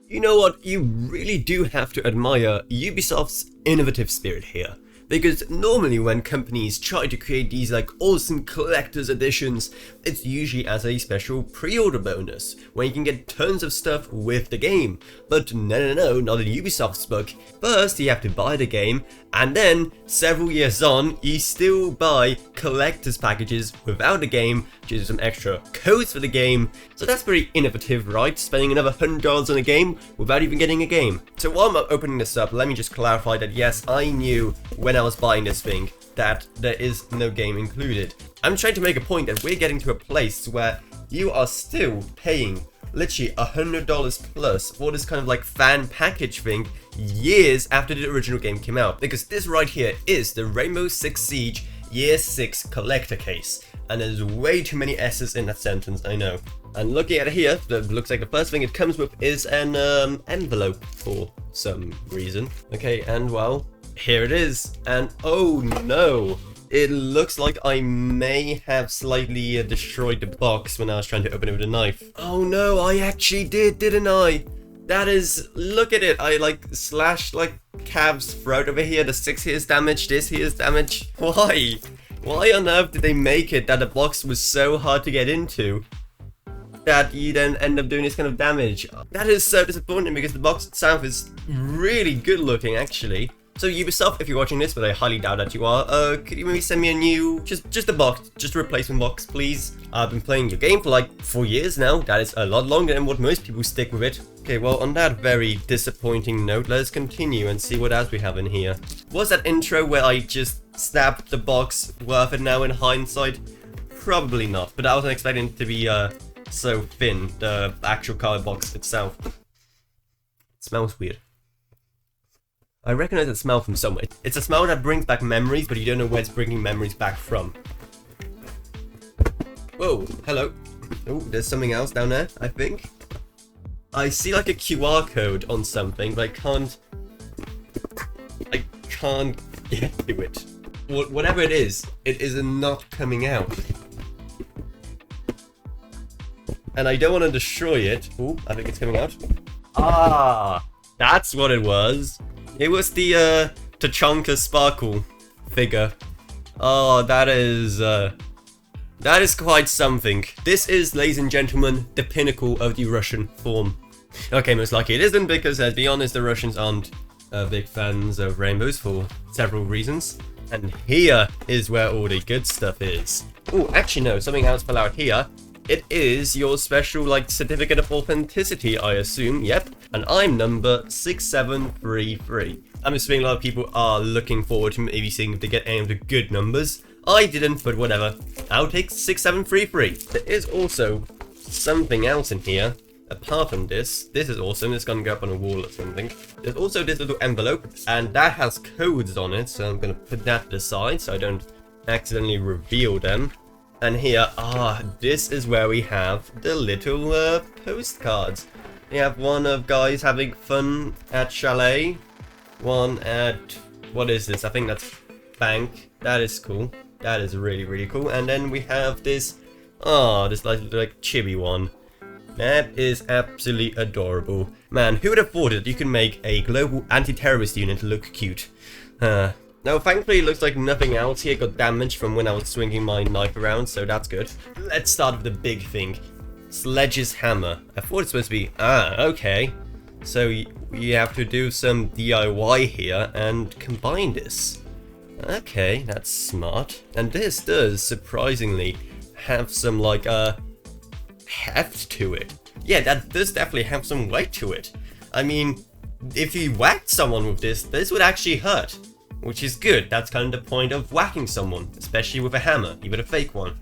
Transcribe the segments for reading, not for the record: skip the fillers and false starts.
You know what, you really do have to admire Ubisoft's innovative spirit here. Because normally when companies try to create these like awesome collector's editions, it's usually as a special pre-order bonus, where you can get tons of stuff with the game. But no, not in Ubisoft's book. First you have to buy the game, and then several years on, you still buy collector's packages without the game, which is some extra codes for the game. So that's pretty innovative, right? Spending another $100 on a game without even getting a game. So while I'm opening this up, let me just clarify that yes, I knew when I was buying this thing that there is no game included. I'm trying to make a point that we're getting to a place where you are still paying literally $100 plus for this kind of like fan package thing years after the original game came out. Because this right here is the Rainbow Six Siege Year 6 collector case. And there's way too many S's in that sentence, I know. And looking at it here, that looks like the first thing it comes with is an envelope for some reason. Okay, and well, here it is. And oh no! It looks like I may have slightly destroyed the box when I was trying to open it with a knife. Oh no, I actually did, didn't I? That is, look at it, I like slashed like Cav's throat over here, the 6 here is damaged, this here is damaged. Why? Why on earth did they make it that the box was so hard to get into that you then end up doing this kind of damage? That is so disappointing because the box itself is really good looking actually. So Ubisoft, if you're watching this, but I highly doubt that you are, could you maybe send me a new, just a box, just a replacement box, please? I've been playing your game for like 4 years now. That is a lot longer than what most people stick with it. Okay, well, on that very disappointing note, let's continue and see what else we have in here. Was that intro where I just snapped the box worth it now in hindsight? Probably not, but I wasn't expecting it to be so thin, the actual card box itself. It smells weird. I recognize the smell from somewhere. It's a smell that brings back memories, but you don't know where it's bringing memories back from. Whoa, hello. Oh, there's something else down there, I think. I see like a QR code on something, but I can't get to it. Whatever it is not coming out. And I don't want to destroy it. Oh, I think it's coming out. Ah, that's what it was. It was the Tachanka sparkle figure. Oh, that is quite something. This is, ladies and gentlemen, the pinnacle of the Russian form. Okay, most likely it isn't, because let's be honest, the Russians aren't big fans of rainbows for several reasons. And here is where all the good stuff is. Oh, actually no, something else fell out here. It is your special, like, certificate of authenticity, I assume, yep. And I'm number 6733. I'm assuming a lot of people are looking forward to maybe seeing if they get any of the good numbers. I didn't, but whatever. I'll take 6733. There is also something else in here, apart from this. This is awesome, it's gonna go up on a wall or something. There's also this little envelope, and that has codes on it, so I'm gonna put that aside so I don't accidentally reveal them. And here, this is where we have the little postcards. We have one of guys having fun at chalet, one at, what is this? I think that's bank. That is cool. That is really, really cool. And then we have this, this like chibi one. That is absolutely adorable. Man, who would have thought that you can make a global anti-terrorist unit look cute? Now, thankfully, it looks like nothing else here got damaged from when I was swinging my knife around, so that's good. Let's start with the big thing. Sledge's hammer. I thought it's supposed to be... okay. So, you have to do some DIY here and combine this. Okay, that's smart. And this does, surprisingly, have some, like, heft to it. Yeah, that does definitely have some weight to it. I mean, if you whacked someone with this would actually hurt. Which is good, that's kind of the point of whacking someone, especially with a hammer, even a fake one.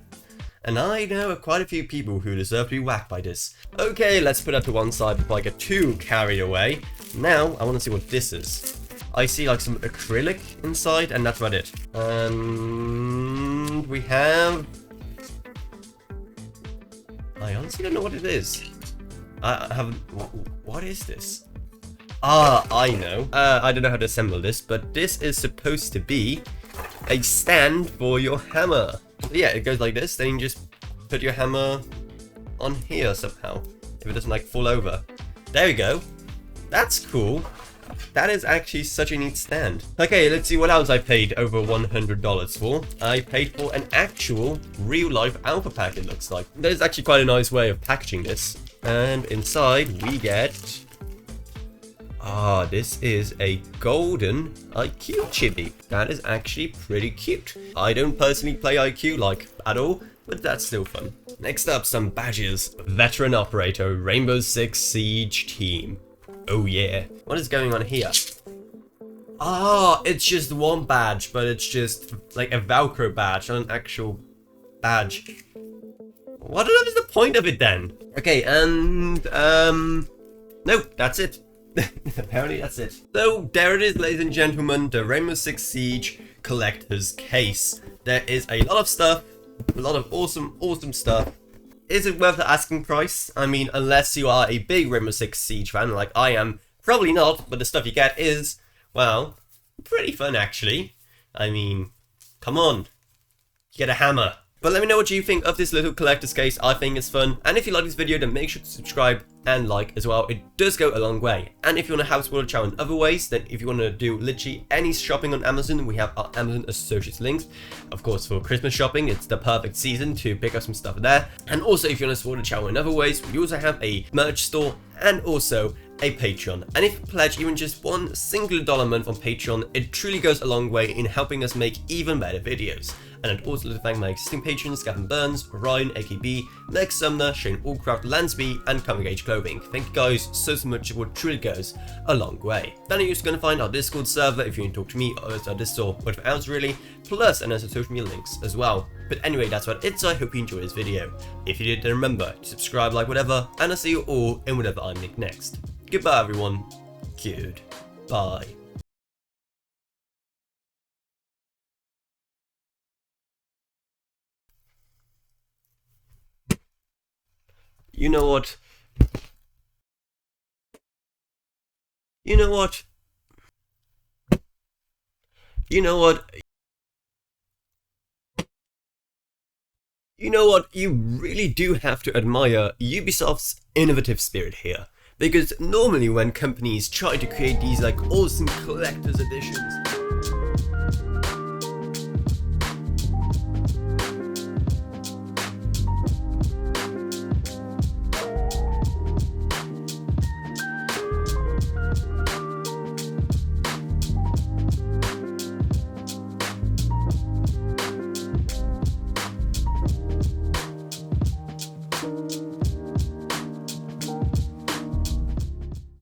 And I know quite a few people who deserve to be whacked by this. Okay, let's put that to one side before I get too carried away. Now, I want to see what this is. I see like some acrylic inside, and that's about it. And we have... I honestly don't know what it is. I haven't... What is this? I know. I don't know how to assemble this, but this is supposed to be a stand for your hammer. So yeah, it goes like this, then you just put your hammer on here somehow, if it doesn't like fall over. There we go. That's cool. That is actually such a neat stand. Okay, let's see what else I paid over $100 for. I paid for an actual real-life alpha pack, it looks like. That is actually quite a nice way of packaging this. And inside we get... Ah, this is a golden IQ chibi. That is actually pretty cute. I don't personally play IQ like at all, but that's still fun. Next up, some badges. Veteran Operator, Rainbow Six Siege Team. Oh yeah. What is going on here? Ah, it's just one badge, but it's just like a Velcro badge, not an actual badge. What is the point of it then? Okay, and no, that's it. Apparently that's it. So there it is, ladies and gentlemen, the Rainbow Six Siege collector's case. There is a lot of stuff, a lot of awesome stuff. Is it worth the asking price? I mean, unless you are a big Rainbow Six Siege fan like I am, probably not, but the stuff you get is, well, pretty fun actually. I mean, come on, you get a hammer. But let me know what you think of this little collector's case. I think it's fun. And if you like this video, then make sure to subscribe and like as well. It does go a long way. And if you want to help support the channel in other ways, then if you want to do literally any shopping on Amazon, we have our Amazon Associates links. Of course, for Christmas shopping, it's the perfect season to pick up some stuff there. And also, if you want to support the channel in other ways, we also have a merch store and also a Patreon. And if you pledge even just $1 single a month on Patreon, it truly goes a long way in helping us make even better videos. And I'd also like to thank my existing patrons, Gavin Burns, Ryan, AKB, Meg Sumner, Shane Allcraft, Lansby, and Coming Age Clothing. Thank you guys so much, it would truly goes a long way. Then you're just going to find our Discord server if you want to talk to me, or our Discord, whatever else really, plus and other social media links as well. But anyway, that's about it, so I hope you enjoyed this video. If you did, then remember to subscribe, like, whatever, and I'll see you all in whatever I make next. Goodbye everyone. Goodbye. You know what? You know what? You know what? You know what? You really do have to admire Ubisoft's innovative spirit here. Because normally when companies try to create these like awesome collector's editions,